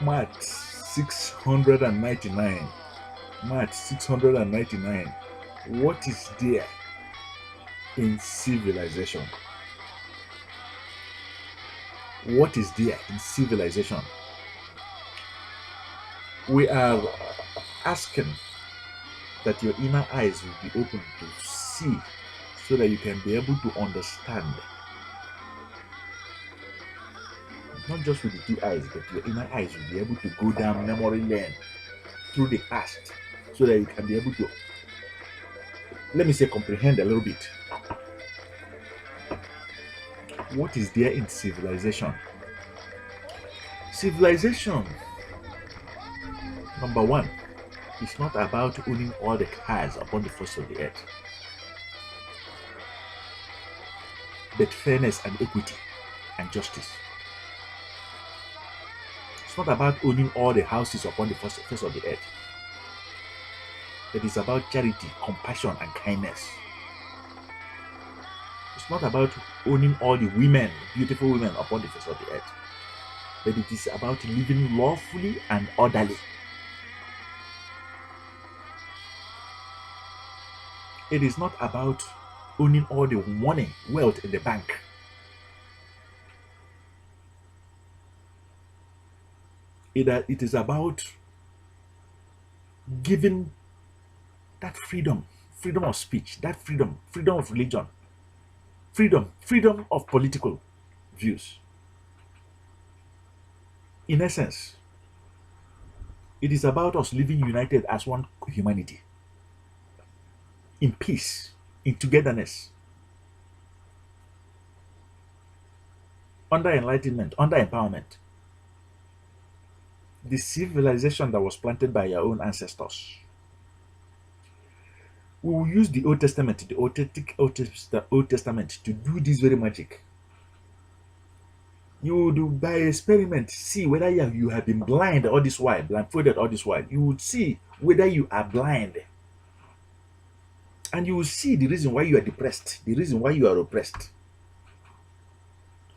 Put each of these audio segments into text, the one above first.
Maat 699. Maat 699. What is there in civilization? What is there in civilization? We are asking that your inner eyes will be open to see so that you can be able to understand. Not just with the two eyes, but your inner eyes will be able to go down memory lane through the past so that you can be able to, let me say, comprehend a little bit. What is there in civilization? Civilization, number one, is not about owning all the cars upon the face of the earth, but fairness and equity and justice. It's not about owning all the houses upon the face of the earth. It is about charity, compassion, and kindness. It's not about owning all the women, beautiful women upon the face of the earth. But it is about living lawfully and orderly. It is not about owning all the money, wealth in the bank. It is about giving that freedom of speech, that freedom of religion, freedom of political views. In essence, it is about us living united as one humanity, in peace, in togetherness, under enlightenment, under empowerment. The civilization that was planted by your own ancestors. We will use the Old Testament, the Old Testament to do this very magic. You would, by experiment, see whether you have been blind all this while, blindfolded all this while. You would see whether you are blind. And you will see the reason why you are depressed, the reason why you are oppressed,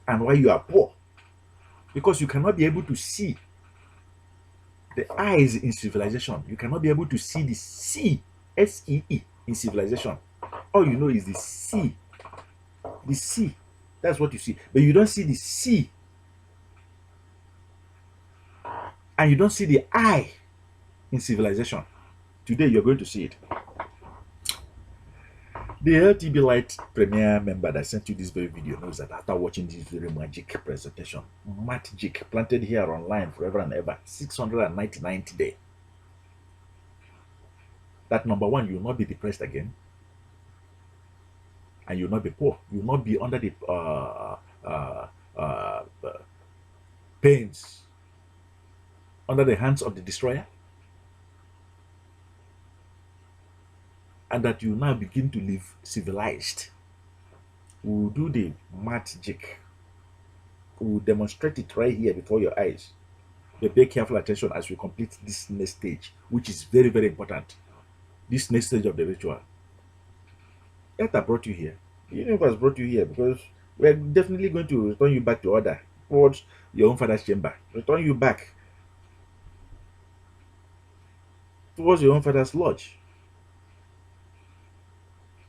and why you are poor. Because you cannot be able to see the eyes in civilization. You cannot be able to see the C, S-E-E, in civilization. All you know is the C. The C. That's what you see. But you don't see the C. And you don't see the I in civilization. Today you're going to see it. The LTBLIGHT premier member that sent you this very video knows that after watching this very magic presentation, magic planted here online forever and ever, 699 today, that number one, you will not be depressed again, and you will not be poor. You will not be under the pains, under the hands of the destroyer, and that you now begin to live civilized. We will do the magic. We will demonstrate it right here before your eyes. But pay careful attention as we complete this next stage, which is very, very important. This next stage of the ritual. Eta brought you here. The universe brought you here because we are definitely going to return you back to order towards your own father's chamber. Return you back towards your own father's lodge.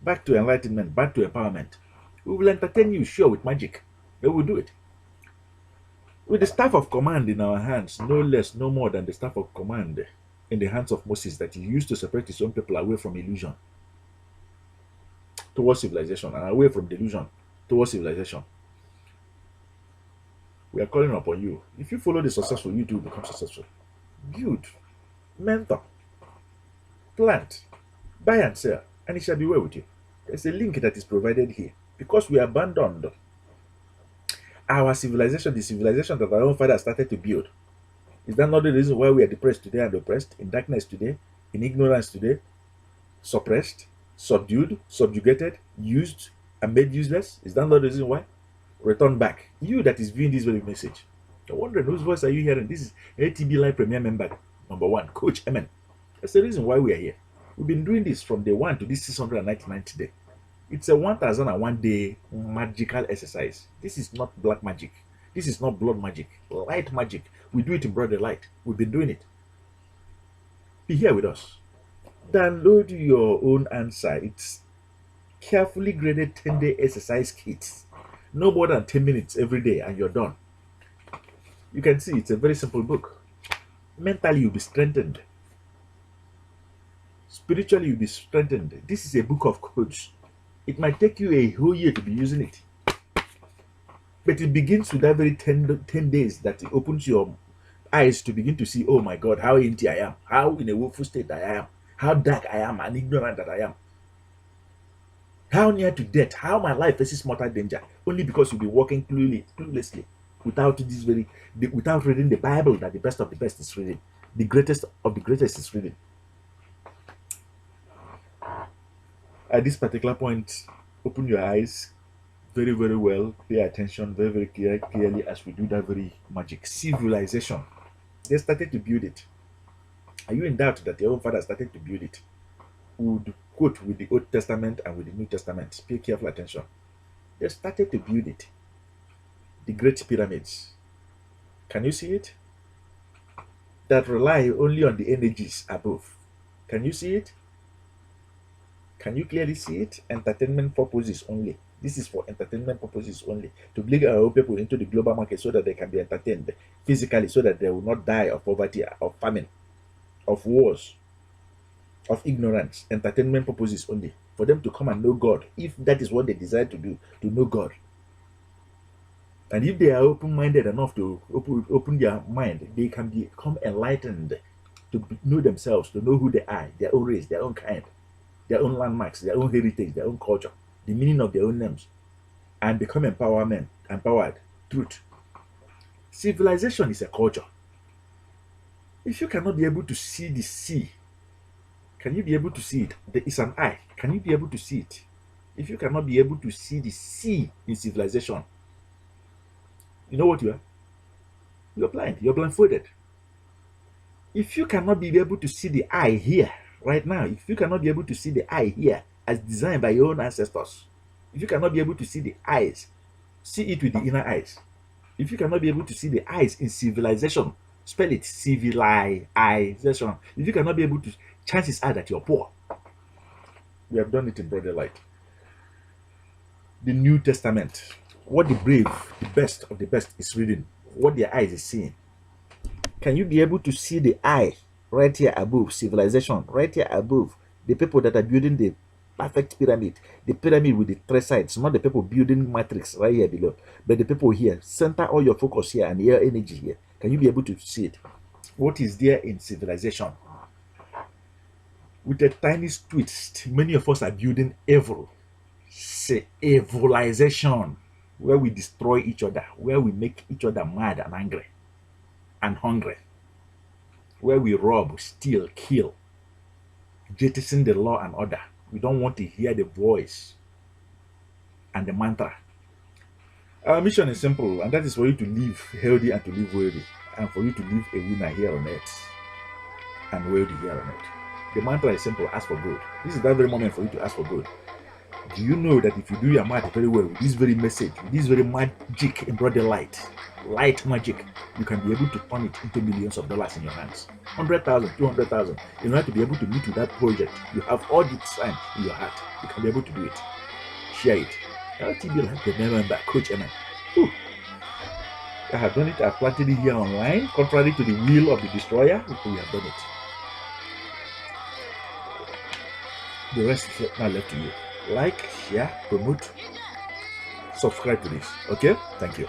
Back to enlightenment, back to empowerment. We will entertain you, sure, with magic. But we'll do it. With the staff of command in our hands, no less, no more than the staff of command in the hands of Moses that he used to separate his own people away from illusion towards civilization and away from delusion towards civilization. We are calling upon you. If you follow the successful, you too become successful. Build, mentor, plant, buy and sell, and it shall be well with you. There's a link that is provided here. Because we abandoned our civilization, the civilization that our own father started to build. Is that not the reason why we are depressed today and oppressed, in darkness today, in ignorance today, suppressed, subdued, subjugated, used, and made useless? Is that not the reason why? Return back. You that is viewing this very message. You're wondering whose voice are you hearing? This is LTBLIGHT Premier Member number 1, COACHEMEN. That's the reason why we are here. We've been doing this from day 1 to this 699 today. It's a 1001 day magical exercise. This is not black magic. This is not blood magic, light magic. We do it in broad daylight. We've been doing it. Be here with us. Download your own answer. It's carefully graded 10-day exercise kits. No more than 10 minutes every day and you're done. You can see it's a very simple book. Mentally, you'll be strengthened. Spiritually, you'll be strengthened. This is a book of codes. It might take you a whole year to be using it. But it begins with that very 10 days that it opens your eyes to begin to see, oh my God, how empty I am, how in a woeful state I am, how dark I am and ignorant that I am, how near to death, how my life faces mortal danger, only because you'll be walking cluelessly without without reading the Bible that the best of the best is reading, the greatest of the greatest is reading. At this particular point, open your eyes very, very well, pay attention very, very clearly as we do that very magic. Civilization. They started to build it. Are you in doubt that your own father started to build it? We would quote with the Old Testament and with the New Testament. Pay careful attention. They started to build it. The Great Pyramids. Can you see it? That rely only on the energies above. Can you see it? Can you clearly see it? Entertainment purposes only. This is for entertainment purposes only. To bring our own people into the global market so that they can be entertained physically, so that they will not die of poverty, of famine, of wars, of ignorance. Entertainment purposes only. For them to come and know God, if that is what they desire to do, to know God. And if they are open-minded enough to open their mind, they can become enlightened to know themselves, to know who they are, their own race, their own kind, their own landmarks, their own heritage, their own culture, the meaning of their own names, and become empowered. Truth. Civilization is a culture. If you cannot be able to see the sea, can you be able to see it? There is an eye. Can you be able to see it? If you cannot be able to see the sea in civilization, you know what you are? You're blind. You're blindfolded. If you cannot be able to see the eye here, right now, if you cannot be able to see the eye here as designed by your own ancestors, if you cannot be able to see the eyes, see it with the inner eyes. If you cannot be able to see the eyes in civilization, spell it civilization. If you cannot be able to, chances are that you're poor. We have done it in broad daylight. The New Testament, what the brave, the best of the best is reading, what their eyes is seeing. Can you be able to see the eye right here above civilization, right here above the people that are building the perfect pyramid, the pyramid with the three sides, not the people building matrix right here below, but the people here? Center all your focus here and your energy here. Can you be able to see it? What is there in civilization? With a tiny twist, many of us are building evil. Evilization, where we destroy each other, where we make each other mad and angry and hungry, where we rob, steal, kill, jettison the law and order. We don't want to hear the voice and the mantra. Our mission is simple, and that is for you to live healthy and to live wealthy, and for you to live a winner here on earth and wealthy here on earth. The mantra is simple: ask for good. This is that very moment for you to ask for good. Do you know that if you do your math very well with this very message, with this very magic in broad daylight, light magic, you can be able to turn it into millions of dollars in your hands? 100,000, 200,000. In order to be able to meet with that project, you have all the time in your heart. You can be able to do it. Share it. LTBLIGHT, the member, COACHEMEN. I have done it. I've planted it here online, contrary to the will of the destroyer. We have done it. The rest is now left to you. Like, share, promote, subscribe to this. Okay? Thank you.